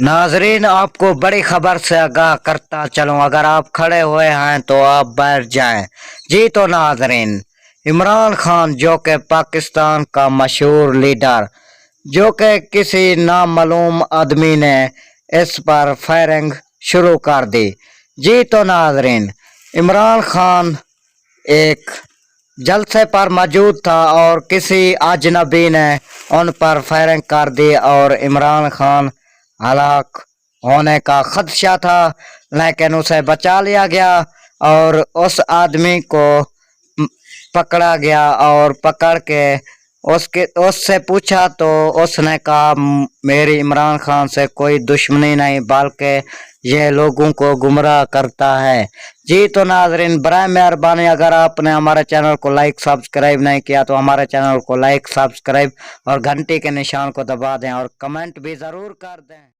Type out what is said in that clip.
नाजरीन, आपको बड़ी खबर से आगाह करता चलूं, अगर आप खड़े हुए हैं तो आप बैठ जाएं। जी तो नाजरीन, इमरान खान जो कि पाकिस्तान का मशहूर लीडर, जो कि किसी नामालूम आदमी ने इस पर फायरिंग शुरू कर दी। जी तो नाजरीन, इमरान खान एक जलसे पर मौजूद था और किसी अजनबी ने उन पर फायरिंग कर दी और इमरान खान हलाक होने का खदशा था, लेकिन उसे बचा लिया गया और उस आदमी को पकड़ा गया और पकड़ के उससे पूछा तो उसने कहा मेरी इमरान खान से कोई दुश्मनी नहीं, बल्कि ये लोगों को गुमराह करता है। जी तो नाजरीन, बराए मेहरबानी अगर आपने हमारे चैनल को लाइक सब्सक्राइब नहीं किया तो हमारे चैनल को लाइक सब्सक्राइब और घंटी के निशान को दबा दें और कमेंट भी ज़रूर कर दें।